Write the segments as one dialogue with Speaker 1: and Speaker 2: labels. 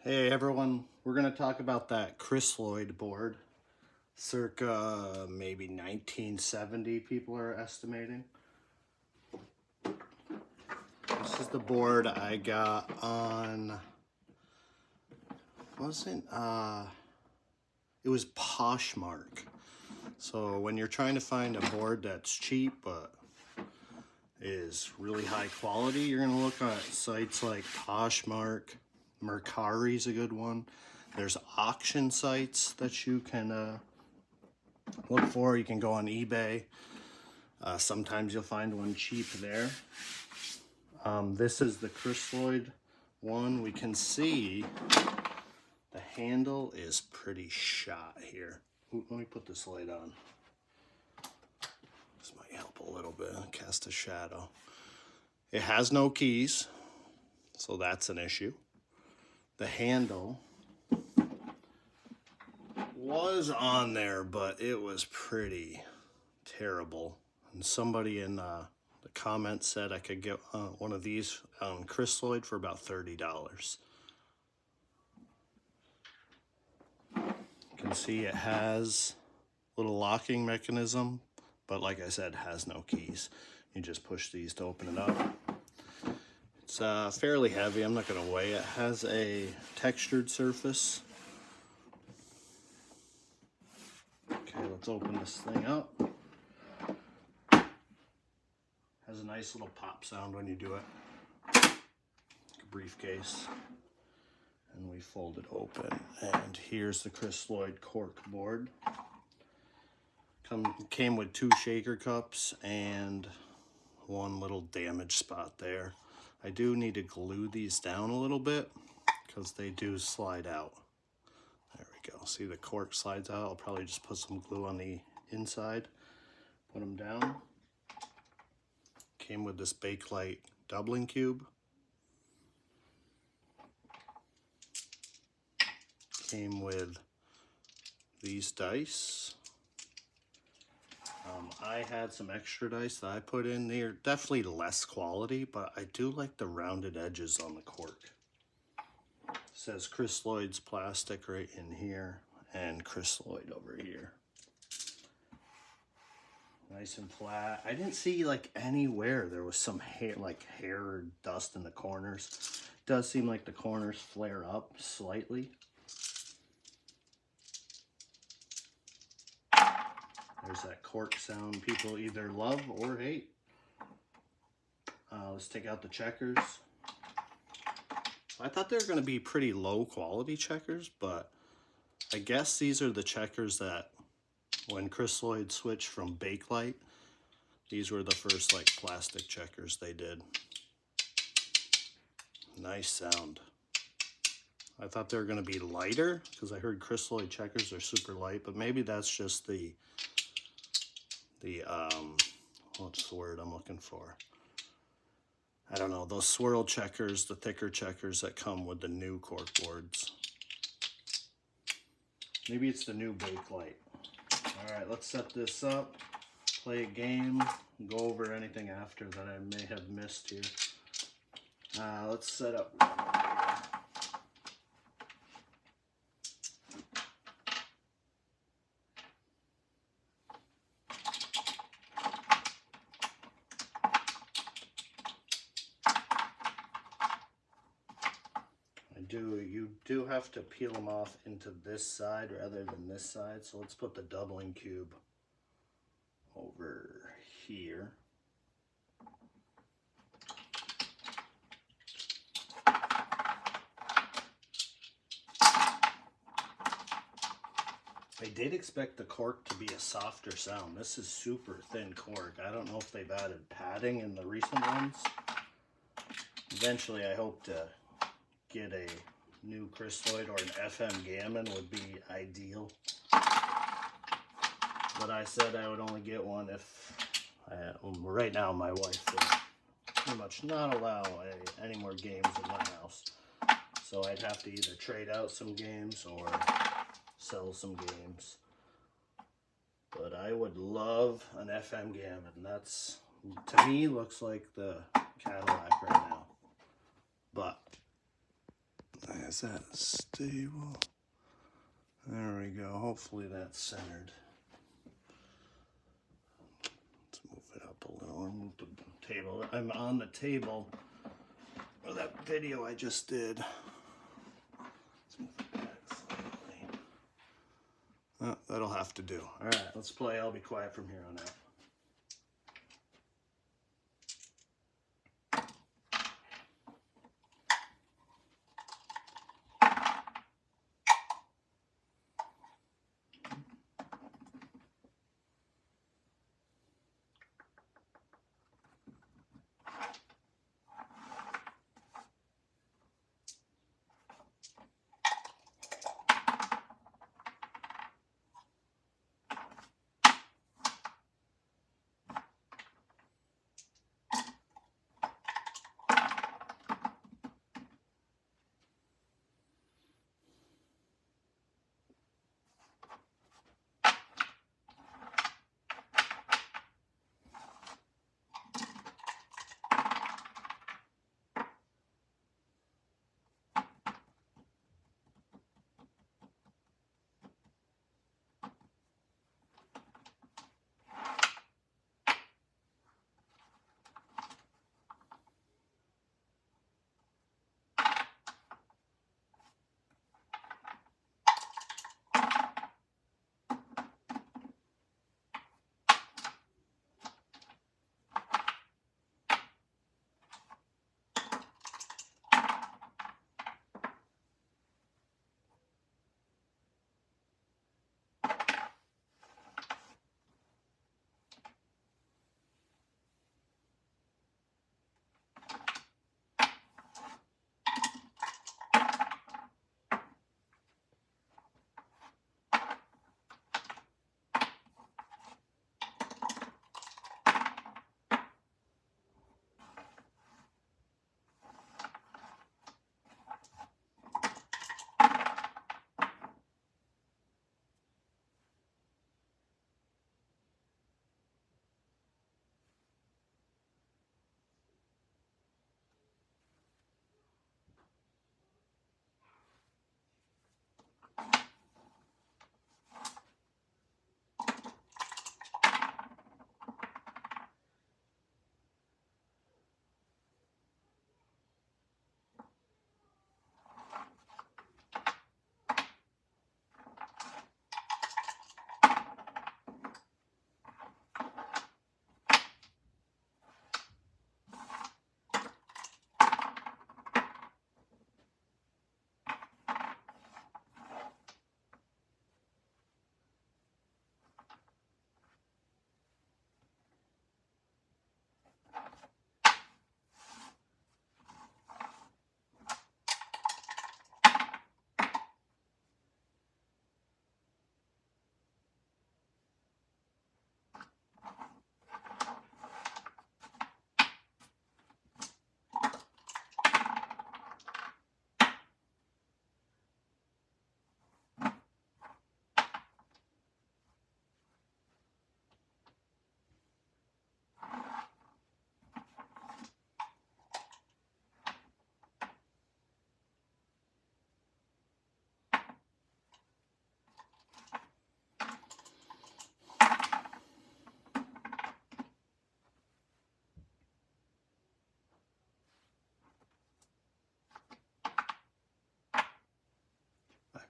Speaker 1: Hey everyone, we're going to talk about that Crisloid board, circa maybe 1970 people are estimating. This is the board I got on, it was Poshmark. So when you're trying to find a board that's cheap but is really high quality, you're going to look at sites like Poshmark. Mercari's a good one. There's auction sites that you can look for. You can go on eBay. Sometimes you'll find one cheap there. This is the Crisloid one. We can see the handle is pretty shot here. Ooh, let me put this light on. This might help a little bit. Cast a shadow. It has no keys, so that's an issue. The handle was on there, but it was pretty terrible. And somebody in the comments said I could get one of these on Crisloid for about $30. You can see it has a little locking mechanism, but like I said, has no keys. You just push these to open it up. It's fairly heavy. I'm not going to weigh it. It has a textured surface. Okay, let's open this thing up. Has a nice little pop sound when you do it. Like a briefcase. And we fold it open. And here's the Crisloid cork board. Came with 2 shaker cups and one little damage spot there. I do need to glue these down a little bit because they do slide out. There we go. See, the cork slides out. I'll probably just put some glue on the inside. Put them down. Came with this Bakelite doubling cube. Came with these dice. I had some extra dice that I put in there. Definitely less quality, but I do like the rounded edges on the cork. It says Crisloid's plastic right in here and Crisloid over here. Nice and flat. I didn't see like anywhere there was some hair or dust in the corners. It does seem like the corners flare up slightly. There's that cork sound people either love or hate. Let's take out the checkers. I thought they were going to be pretty low quality checkers, but I guess these are the checkers that when Crisloid switched from Bakelite, these were the first like plastic checkers they did. Nice sound. I thought they were going to be lighter because I heard Crisloid checkers are super light, but maybe that's just the what's the word I'm looking for? I don't know, those swirl checkers, the thicker checkers that come with the new cork boards. Maybe it's the new Bakelite. All right, let's set this up, play a game, go over anything after that I may have missed here. Let's set up. You do have to peel them off into this side rather than this side. So let's put the doubling cube over here. I did expect the cork to be a softer sound. This is super thin cork. I don't know if they've added padding in the recent ones. Eventually I hope to get a new Crisloid or an FM Gammon would be ideal. But I said I would only get one if right now my wife would pretty much not allow any more games in my house. So I'd have to either trade out some games or sell some games. But I would love an FM Gammon. That's, to me, looks like the Cadillac right now. But Is that stable? There we go. Hopefully that's centered. Let's move it up a little. Or move the table. I'm on the table of that video I just did. Let's move it back slightly. Oh, that'll have to do. All right, let's play. I'll be quiet from here on out.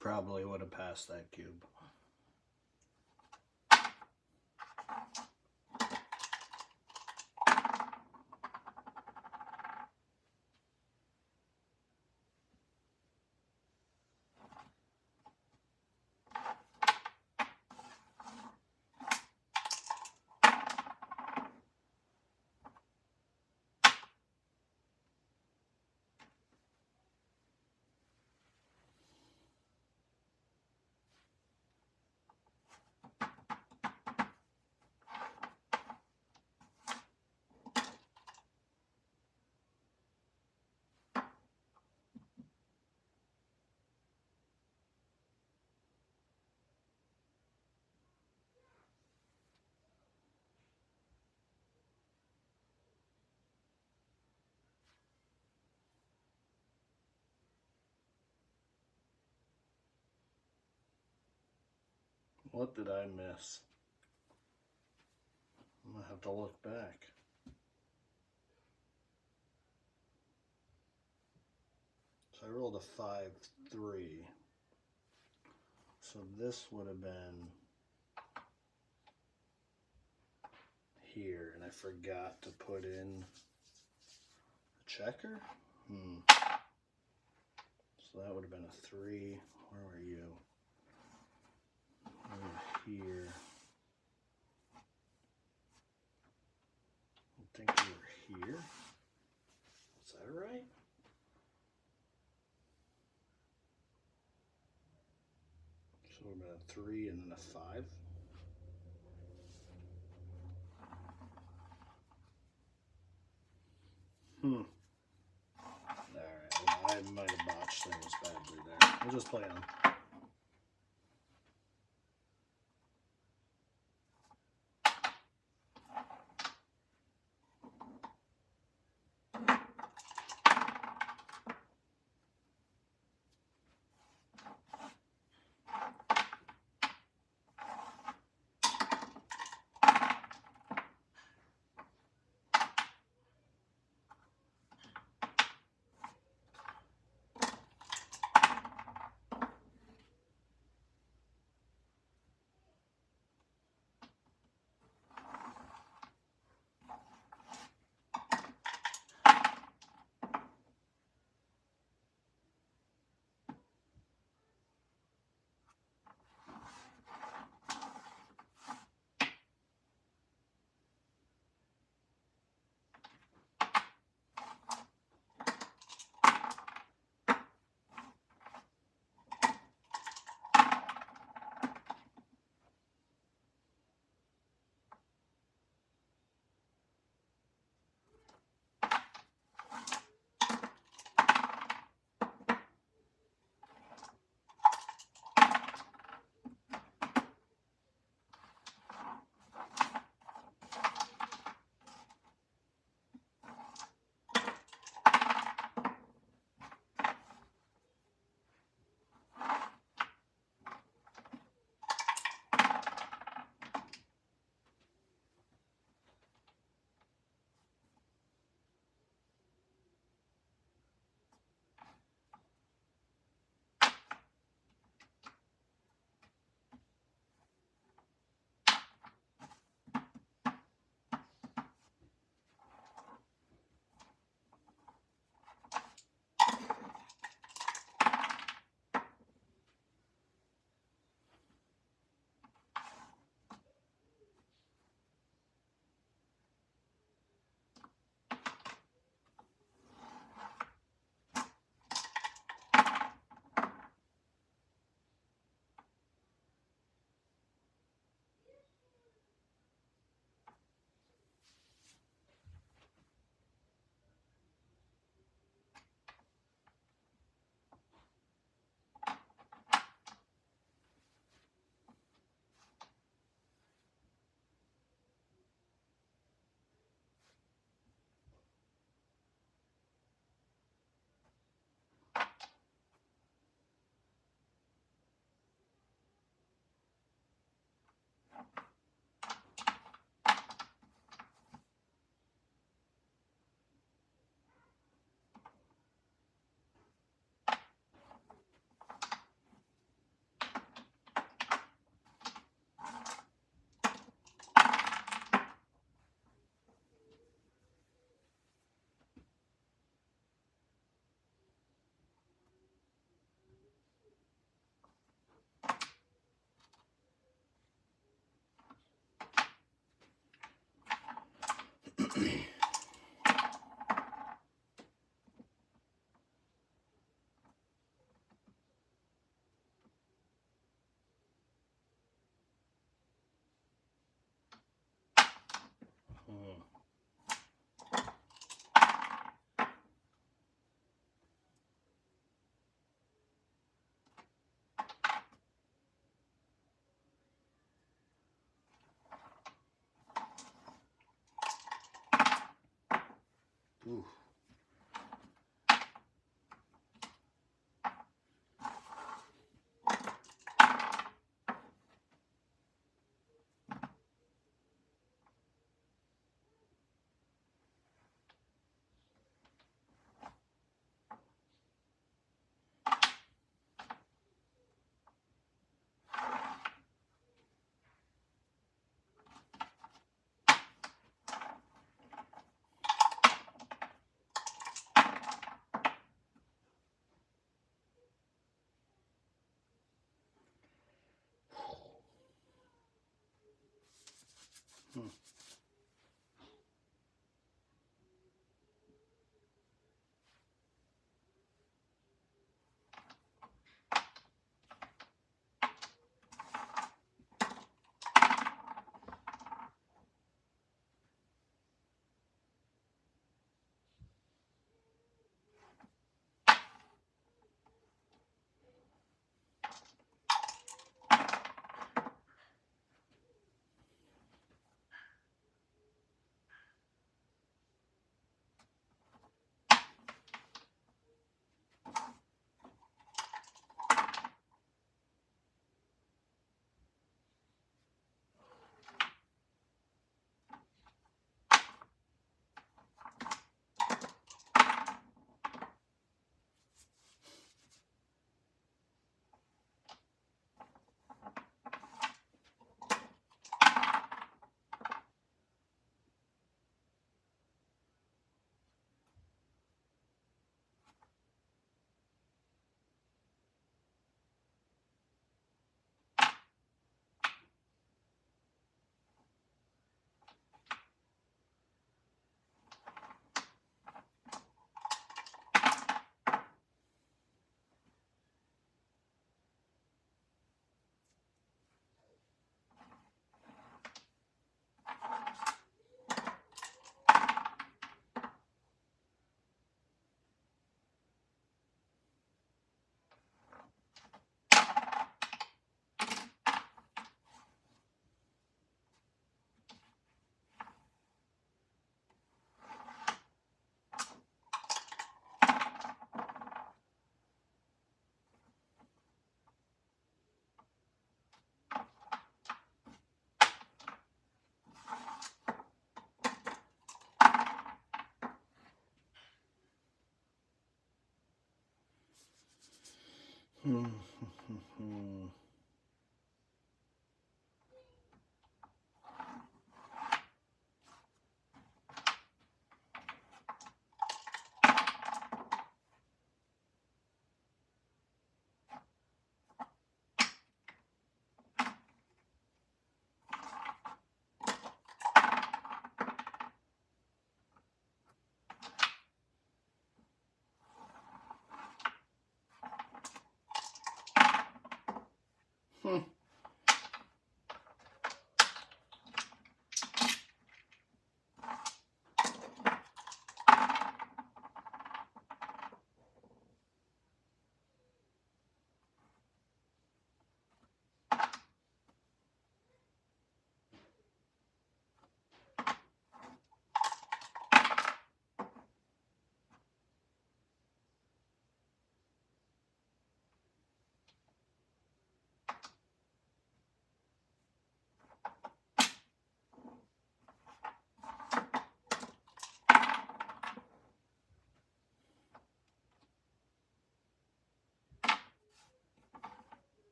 Speaker 1: Probably would have passed that cube. What did I miss? I'm gonna have to look back. So I rolled a 5-3. So this would have been here, and I forgot to put in a checker. So that would have been a 3. Where were you? Over here. I think you were here. Is that right? So it would have been a 3 and then a 5. Alright, well, I might have botched things badly there. We'll just play on. Ooh.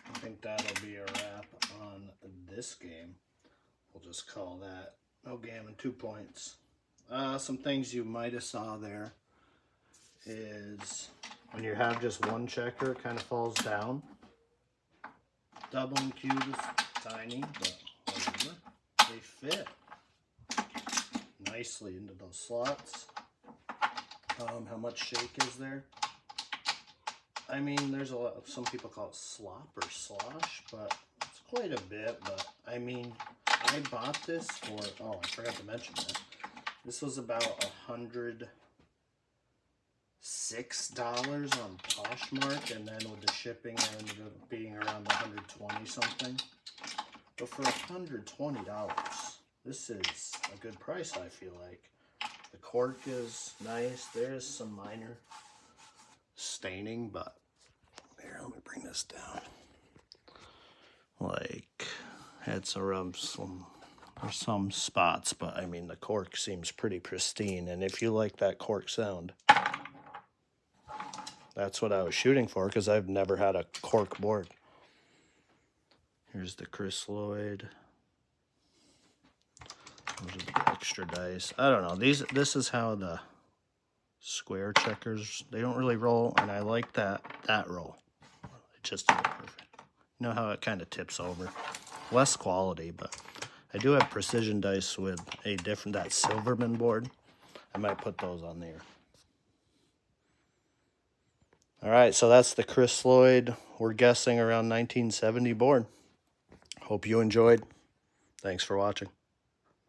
Speaker 1: I think that'll be a wrap on this game. We'll just call that no gammon, 2 points. Some things you might have saw there is when you have just one checker, it kind of falls down. Double and cube is tiny, but whatever. They fit nicely into those slots. How much shake is there? I mean, there's a lot of, some people call it slop or slosh, but it's quite a bit. But I mean, I bought this for, oh, I forgot to mention that. This was about $106 on Poshmark, and then with the shipping, it ended up being around 120 something. But for $120, this is a good price, I feel like. The cork is nice. There is some minor staining, but here, let me bring this down. Like, had some spots, but I mean, the cork seems pretty pristine. And if you like that cork sound, that's what I was shooting for, because I've never had a cork board. Here's the Crisloid. Those are the extra dice. I don't know. This is how the square checkers, they don't really roll, and I like that roll. It just is perfect. You know how it kind of tips over. Less quality, but I do have precision dice with a different, that Silverman board. I might put those on there. All right, so that's the Crisloid, we're guessing around 1970 board. Hope you enjoyed. Thanks for watching.